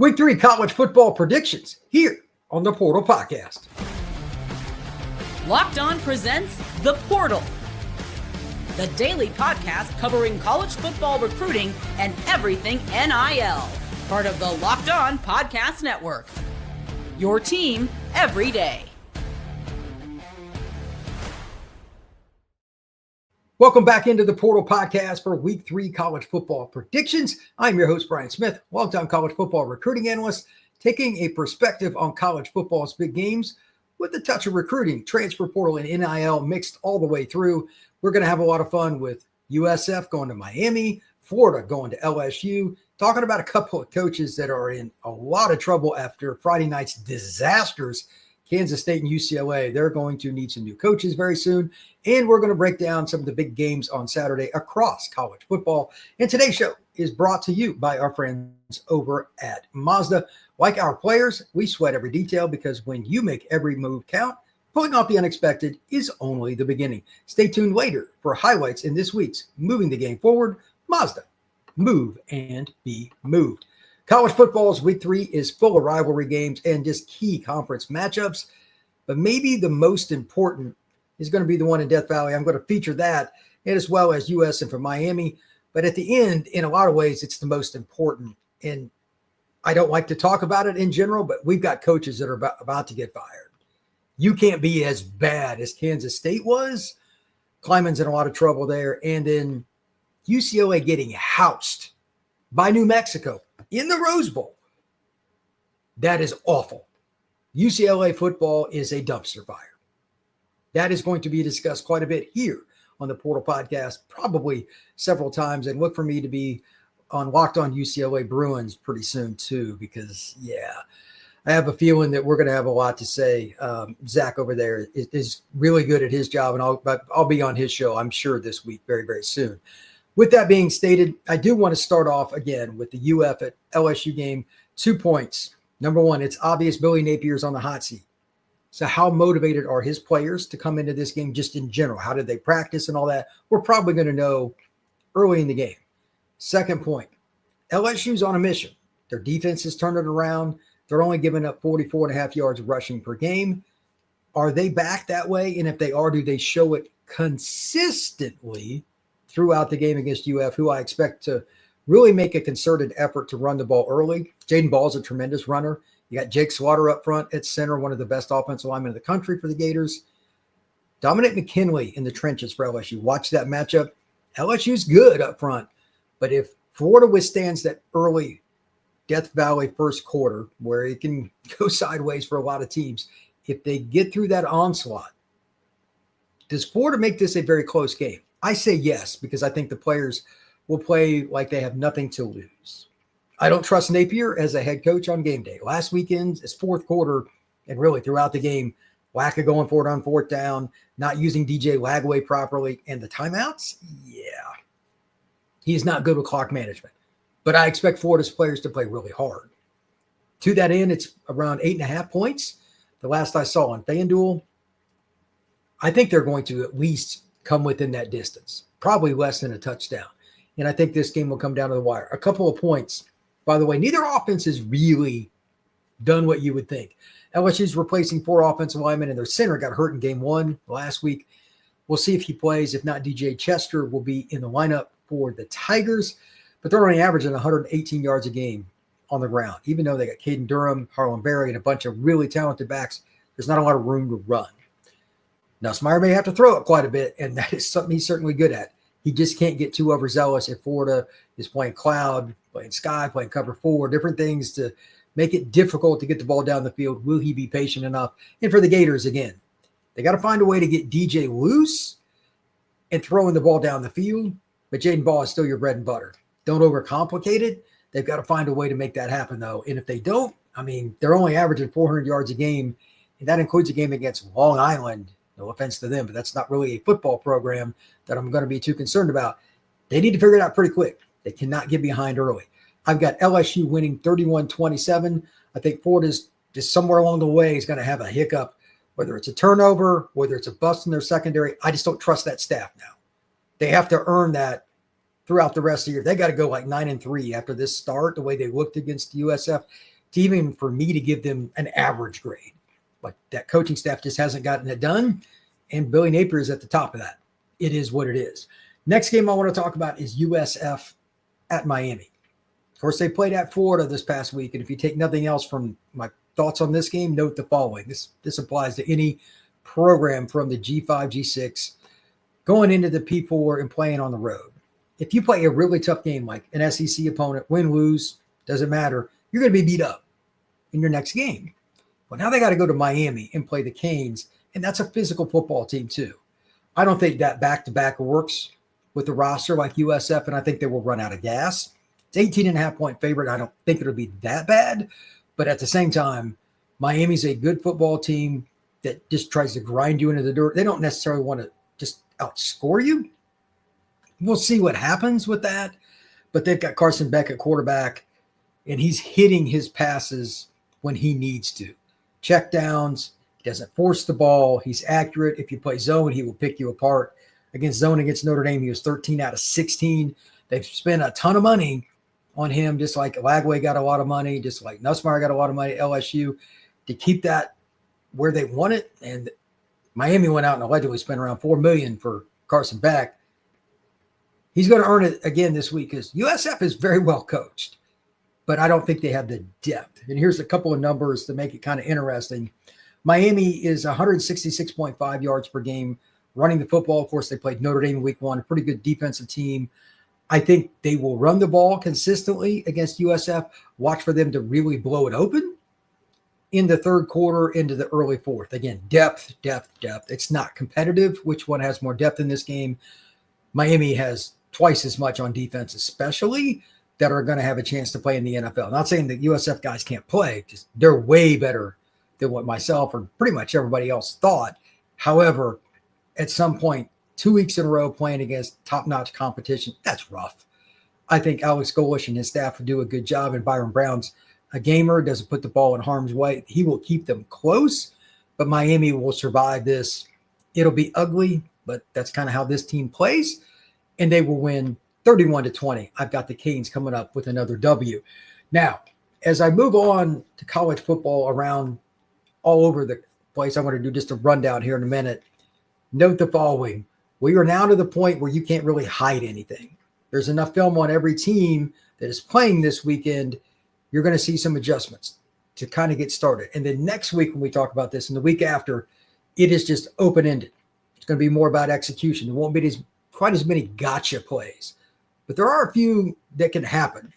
Week 3 college football predictions here on the Portal Podcast. Locked On presents The Portal, the daily podcast covering college football recruiting and everything NIL. Part of the Locked On Podcast Network. Your team every day. Welcome back into the Portal Podcast for Week 3 college football predictions. I'm your host, Brian Smith, longtime college football recruiting analyst, taking a perspective on college football's big games with a touch of recruiting, transfer portal, and NIL mixed all the way through. We're going to have a lot of fun with USF going to Miami, Florida going to LSU, talking about a couple of coaches that are in a lot of trouble after Friday night's disasters. Kansas State and UCLA, they're going to need some new coaches very soon. And we're going to break down some of the big games on Saturday across college football. And today's show is brought to you by our friends over at Mazda. Like our players, we sweat every detail because when you make every move count, pulling off the unexpected is only the beginning. Stay tuned later for highlights in this week's Moving the Game Forward, Mazda. Move and be moved. College football's Week 3 is full of rivalry games and just key conference matchups. But maybe the most important is going to be the one in Death Valley. I'm going to feature that, and as well as USF and Miami. But at the end, in a lot of ways, it's the most important. And I don't like to talk about it in general, but we've got coaches that are about to get fired. You can't be as bad as Kansas State was. Kleiman's in a lot of trouble there. And then UCLA getting housed by New Mexico in the Rose Bowl. That is awful. UCLA football is a dumpster fire. That is going to be discussed quite a bit here on the Portal Podcast, probably several times. And look for me to be on Locked On UCLA Bruins pretty soon too, because, I have a feeling that we're going to have a lot to say. Zach over there is really good at his job, and I'll be on his show, I'm sure, this week very, very soon. With that being stated, I do want to start off again with the UF at LSU game. 2 points. Number one, it's obvious Billy Napier's on the hot seat. So how motivated are his players to come into this game just in general? How did they practice and all that? We're probably going to know early in the game. Second point, LSU's on a mission. Their defense is turning around. They're only giving up 44.5 yards rushing per game. Are they back that way? And if they are, do they show it consistently throughout the game against UF, who I expect to really make a concerted effort to run the ball early? Jaden Ball's a tremendous runner. You got Jake Slaughter up front at center, one of the best offensive linemen in the country for the Gators. Dominic McKinley in the trenches for LSU. Watch that matchup. LSU's good up front, but if Florida withstands that early Death Valley first quarter, where it can go sideways for a lot of teams, if they get through that onslaught, does Florida make this a very close game? I say yes, because I think the players will play like they have nothing to lose. I don't trust Napier as a head coach on game day. Last weekend, his fourth quarter, and really throughout the game, lack of going for it on fourth down, not using DJ Lagway properly, and the timeouts, he's not good with clock management. But I expect Florida's players to play really hard. To that end, it's around 8.5 points. The last I saw on FanDuel, I think they're going to at least come within that distance, probably less than a touchdown. And I think this game will come down to the wire. A couple of points. By the way, neither offense has really done what you would think. LSU's replacing 4 offensive linemen, and their center got hurt in game 1 last week. We'll see if he plays. If not, DJ Chester will be in the lineup for the Tigers. But they're only averaging 118 yards a game on the ground. Even though they got Caden Durham, Harlan Berry, and a bunch of really talented backs, there's not a lot of room to run. Now, Smyer may have to throw it quite a bit, and that is something he's certainly good at. He just can't get too overzealous if Florida is playing cloud, playing sky, playing cover 4, different things to make it difficult to get the ball down the field. Will he be patient enough? And for the Gators, again, they got to find a way to get DJ loose and throwing the ball down the field, but Jaden Ball is still your bread and butter. Don't overcomplicate it. They've got to find a way to make that happen, though. And if they don't, they're only averaging 400 yards a game, and that includes a game against Long Island. No offense to them, but that's not really a football program that I'm going to be too concerned about. They need to figure it out pretty quick. They cannot get behind early. I've got LSU winning 31-27. I think Florida's just somewhere along the way is going to have a hiccup, whether it's a turnover, whether it's a bust in their secondary. I just don't trust that staff now. They have to earn that throughout the rest of the year. They got to go like 9-3 after this start, the way they looked against USF, to even for me to give them an average grade. Like that coaching staff just hasn't gotten it done. And Billy Napier is at the top of that. It is what it is. Next game I want to talk about is USF at Miami. Of course, they played at Florida this past week. And if you take nothing else from my thoughts on this game, note the following. This applies to any program from the G5, G6, going into the P4 and playing on the road. If you play a really tough game like an SEC opponent, win, lose, doesn't matter, you're going to be beat up in your next game. Well, now they got to go to Miami and play the Canes, and that's a physical football team too. I don't think that back-to-back works with the roster like USF, and I think they will run out of gas. It's 18.5-point favorite. I don't think it'll be that bad, but at the same time, Miami's a good football team that just tries to grind you into the dirt. They don't necessarily want to just outscore you. We'll see what happens with that, but they've got Carson Beck at quarterback, and he's hitting his passes when he needs to. Check downs, he doesn't force the ball, he's accurate. If you play zone, he will pick you apart. Against Notre Dame, he was 13 out of 16. They've spent a ton of money on him, just like Lagway got a lot of money, just like Nussmeier got a lot of money at LSU, to keep that where they want it. And Miami went out and allegedly spent around $4 million for Carson Beck. He's going to earn it again this week because USF is very well coached, but I don't think they have the depth. And here's a couple of numbers to make it kind of interesting. Miami is 166.5 yards per game running the football. Of course, they played Notre Dame in week one, a pretty good defensive team. I think they will run the ball consistently against USF. Watch for them to really blow it open in the third quarter into the early fourth. Again, depth. It's not competitive. Which one has more depth in this game? Miami has twice as much on defense, especially, that are going to have a chance to play in the NFL. Not saying that USF guys can't play, just they're way better than what myself or pretty much everybody else thought. However, at some point, 2 weeks in a row playing against top-notch competition, that's rough. I think Alex Golish and his staff will do a good job, and Byron Brown's a gamer, doesn't put the ball in harm's way. He will keep them close, but Miami will survive this. It'll be ugly, but that's kind of how this team plays, and they will win 31-20. I've got the Canes coming up with another W. Now, as I move on to college football around all over the place, I want to do just a rundown here in a minute. Note the following. We are now to the point where you can't really hide anything. There's enough film on every team that is playing this weekend. You're going to see some adjustments to kind of get started. And then next week when we talk about this and the week after, it is just open-ended. It's going to be more about execution. There won't be quite as many gotcha plays. But there are a few that can happen,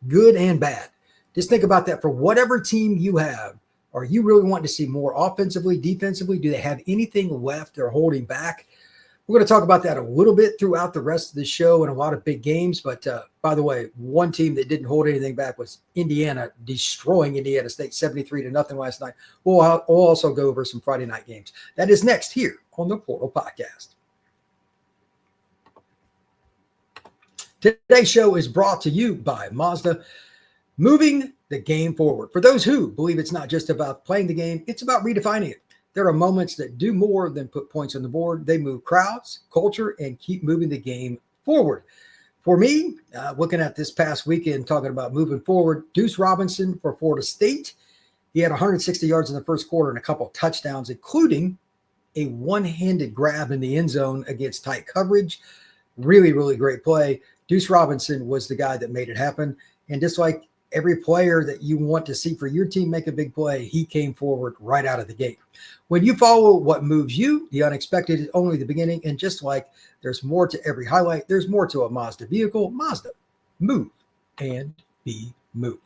good and bad. Just think about that for whatever team you have. Are you really wanting to see more offensively, defensively? Do they have anything left they're holding back? We're going to talk about that a little bit throughout the rest of the show and a lot of big games. But by the way, one team that didn't hold anything back was Indiana, destroying Indiana State 73-0 last night. We'll also go over some Friday night games. That is next here on the Portal Podcast. Today's show is brought to you by Mazda, moving the game forward. For those who believe it's not just about playing the game, it's about redefining it. There are moments that do more than put points on the board. They move crowds, culture, and keep moving the game forward. For me, looking at this past weekend, talking about moving forward, Deuce Robinson for Florida State. He had 160 yards in the first quarter and a couple of touchdowns, including a one-handed grab in the end zone against tight coverage. Really, really great play. Deuce Robinson was the guy that made it happen. And just like every player that you want to see for your team make a big play, he came forward right out of the gate. When you follow what moves you, the unexpected is only the beginning. And just like there's more to every highlight, there's more to a Mazda vehicle. Mazda, move and be moved.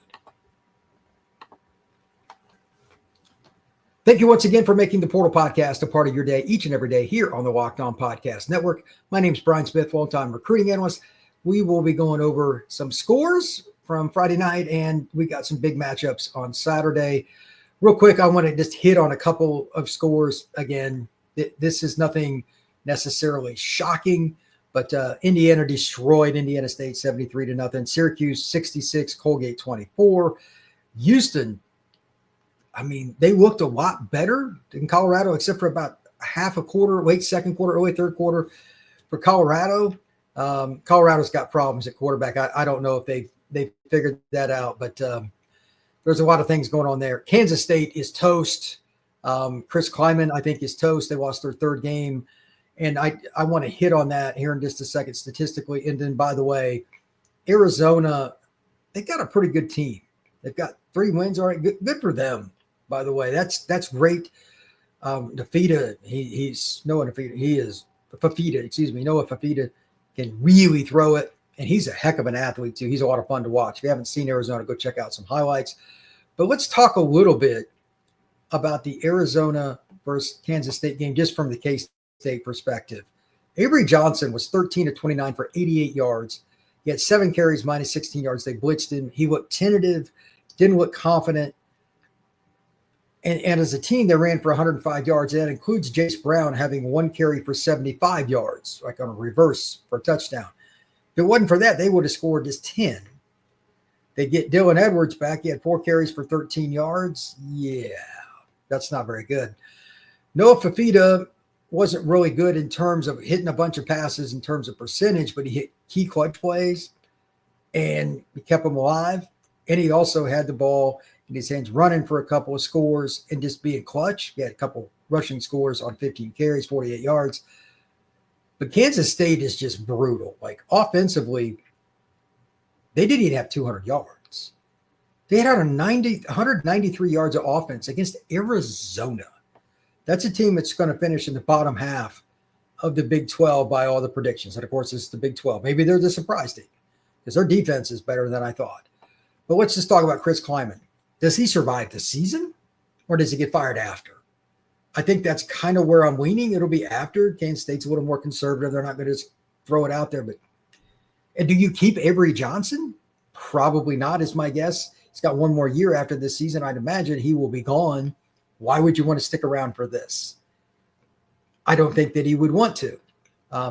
Thank you once again for making the Portal Podcast a part of your day each and every day here on the Locked On Podcast Network. My name is Brian Smith, longtime recruiting analyst. We will be going over some scores from Friday night, and we got some big matchups on Saturday. Real quick, I want to just hit on a couple of scores. Again, this is nothing necessarily shocking, but Indiana destroyed Indiana State 73-0. Syracuse 66, Colgate 24. Houston, I mean, they looked a lot better than Colorado, except for about half a quarter, late second quarter, early third quarter for Colorado. Colorado's got problems at quarterback. I don't know if they figured that out, but there's a lot of things going on there. Kansas State is toast. Chris Kleiman, I think, is toast. They lost their third game. And I want to hit on that here in just a second statistically. And then, by the way, Arizona, they got a pretty good team. They've got 3 wins. All right, good for them, by the way. That's great. Fafita, Noah Fafita can really throw it. And he's a heck of an athlete, too. He's a lot of fun to watch. If you haven't seen Arizona, go check out some highlights. But let's talk a little bit about the Arizona versus Kansas State game, just from the K-State perspective. Avery Johnson was 13 of 29 for 88 yards. He had 7 carries, minus 16 yards. They blitzed him. He looked tentative, didn't look confident. And as a team, they ran for 105 yards. That includes Jace Brown having 1 carry for 75 yards, like on a reverse for a touchdown. If it wasn't for that, they would have scored just 10. They get Dylan Edwards back. He had 4 carries for 13 yards. Yeah, that's not very good. Noah Fafita wasn't really good in terms of hitting a bunch of passes in terms of percentage, but he hit key clutch plays and he kept them alive. And he also had the ball in his hands running for a couple of scores and just being clutch. He had a couple rushing scores on 15 carries, 48 yards. But Kansas State is just brutal. Like, offensively, they didn't even have 200 yards. They had 193 yards of offense against Arizona. That's a team that's going to finish in the bottom half of the Big 12 by all the predictions. And, of course, it's the Big 12. Maybe they're the surprise team because their defense is better than I thought. But let's just talk about Chris Kleiman. Does he survive the season or does he get fired after? I think that's kind of where I'm leaning. It'll be after. Kansas State's a little more conservative. They're not going to just throw it out there. And do you keep Avery Johnson? Probably not, is my guess. He's got 1 more year after this season. I'd imagine he will be gone. Why would you want to stick around for this? I don't think that he would want to.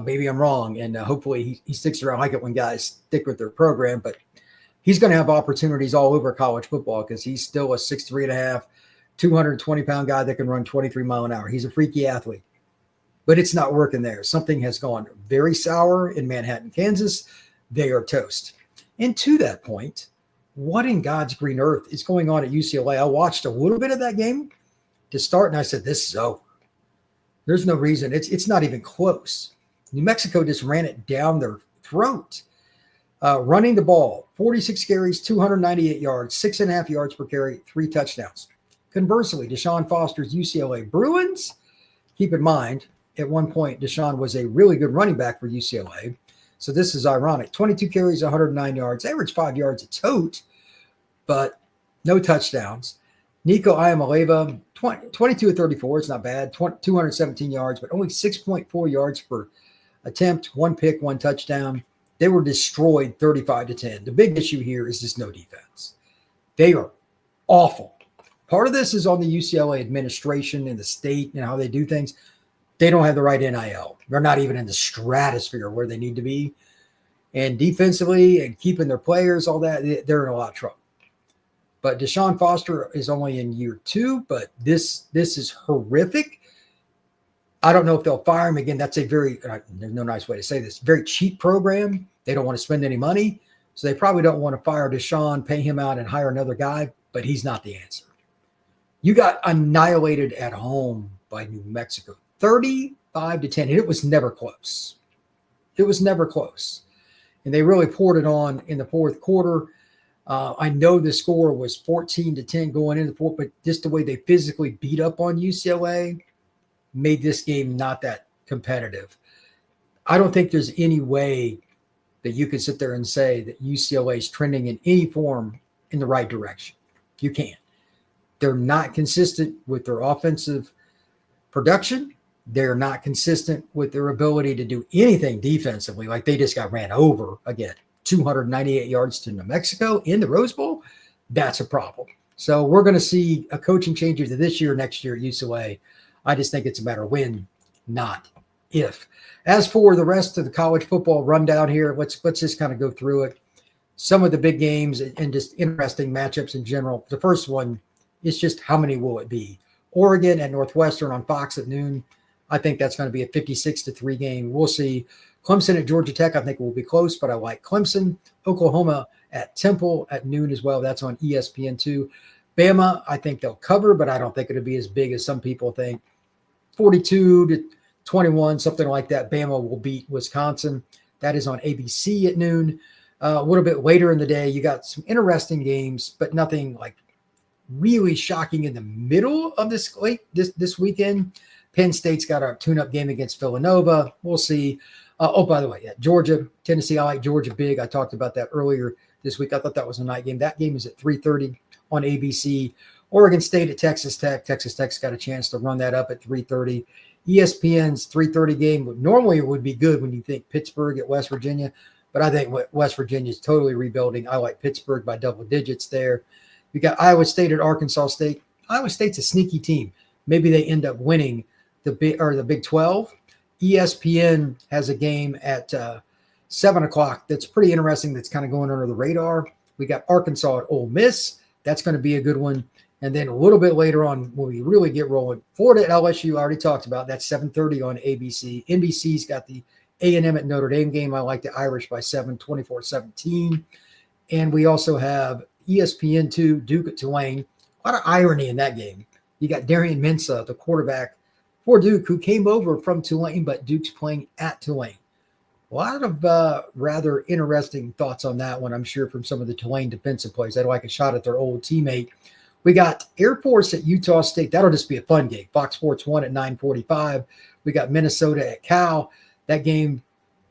Maybe I'm wrong, and hopefully he sticks around. I like it when guys stick with their program, but he's going to have opportunities all over college football because he's still a 6'3.5", 220-pound guy that can run 23 mile an hour. He's a freaky athlete, but it's not working there. Something has gone very sour in Manhattan, Kansas. They are toast. And to that point, what in God's green earth is going on at UCLA? I watched a little bit of that game to start, and I said, this is over. There's no reason. It's not even close. New Mexico just ran it down their throat. Running the ball, 46 carries, 298 yards, 6.5 yards per carry, 3 touchdowns. Conversely, Deshaun Foster's UCLA Bruins, keep in mind, at one point, Deshaun was a really good running back for UCLA. So this is ironic. 22 carries, 109 yards, average 5 yards a tote, but no touchdowns. Nico Iamaleva, 22 of 34. It's not bad. 217 yards, but only 6.4 yards per attempt, 1 pick, 1 touchdown. They were destroyed 35-10. The big issue here is just no defense. They are awful. Part of this is on the UCLA administration and the state and how they do things. They don't have the right NIL. They're not even in the stratosphere where they need to be. And defensively and keeping their players, all that, they're in a lot of trouble. But Deshaun Foster is only in year 2, but this is horrific. I don't know if they'll fire him again. That's a very, there's no nice way to say this, very cheap program. They don't want to spend any money. So they probably don't want to fire Deshaun, pay him out and hire another guy, but he's not the answer. You got annihilated at home by New Mexico, 35-10, and it was never close. It was never close. And they really poured it on in the fourth quarter. I know the score was 14-10 going into the fourth, but just the way they physically beat up on UCLA made this game not that competitive. I don't think there's any way that you could sit there and say that UCLA is trending in any form in the right direction. You can't. They're not consistent with their offensive production. They're not consistent with their ability to do anything defensively. Like they just got ran over again. 298 yards to New Mexico in the Rose Bowl. That's a problem. So we're going to see a coaching change either this year or next year at UCLA. I just think it's a matter of when, not if. As for the rest of the college football rundown here, let's just kind of go through it. Some of the big games and just interesting matchups in general. The first one is just how many will it be? Oregon at Northwestern on Fox at noon. I think that's going to be a 56-3 game. We'll see. Clemson at Georgia Tech, I think will be close, but I like Clemson. Oklahoma at Temple at noon as well. That's on ESPN2. Bama, I think they'll cover, but I don't think it'll be as big as some people think. 42-21, something like that. Bama will beat Wisconsin. That is on ABC at noon. A little bit later in the day, you got some interesting games, but nothing like really shocking in the middle of this weekend. Penn State's got a tune-up game against Villanova. We'll see. By the way, Georgia, Tennessee, I like Georgia big. I talked about that earlier this week. I thought that was a night game. That game is at 3:30 on ABC. Oregon State at Texas Tech. Texas Tech's got a chance to run that up at 3:30. ESPN's 3:30 game normally it would be good when you think Pittsburgh at West Virginia, but I think West Virginia is totally rebuilding. I like Pittsburgh by double digits there. You got Iowa State at Arkansas State. Iowa State's a sneaky team. Maybe they end up winning the Big 12. ESPN has a game at 7 o'clock that's pretty interesting. That's kind of going under the radar. We got Arkansas at Ole Miss. That's going to be a good one. And then a little bit later on, when we really get rolling, Florida at LSU, I already talked about. That's 7:30 on ABC. NBC's got the A&M at Notre Dame game. I like the Irish by 7, 24-17. And we also have ESPN2, Duke at Tulane. A lot of irony in that game. You got Darian Mensah, the quarterback for Duke, who came over from Tulane, but Duke's playing at Tulane. A lot of rather interesting thoughts on that one, I'm sure, from some of the Tulane defensive players. They'd like a shot at their old teammate. We got Air Force at Utah State. That'll just be a fun game. Fox Sports 1 at 9:45. We got Minnesota at Cal. That game,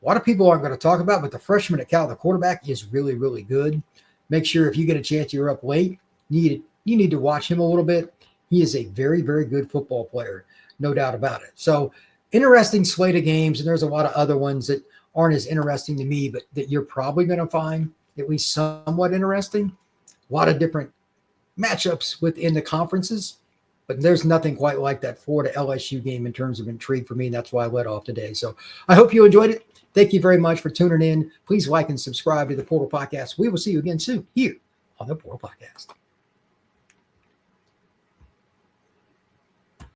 a lot of people aren't going to talk about, but the freshman at Cal, the quarterback, is really, really good. Make sure if you get a chance, you're up late, you need to watch him a little bit. He is a very, very good football player. No doubt about it. So interesting slate of games. And there's a lot of other ones that aren't as interesting to me, but that you're probably going to find at least somewhat interesting. A lot of different matchups within the conferences, but there's nothing quite like that Florida LSU game in terms of intrigue for me. That's why I led off today. So I hope you enjoyed it. Thank you very much for tuning in. Please like and subscribe to the Portal Podcast. We will see you again soon here on the Portal Podcast.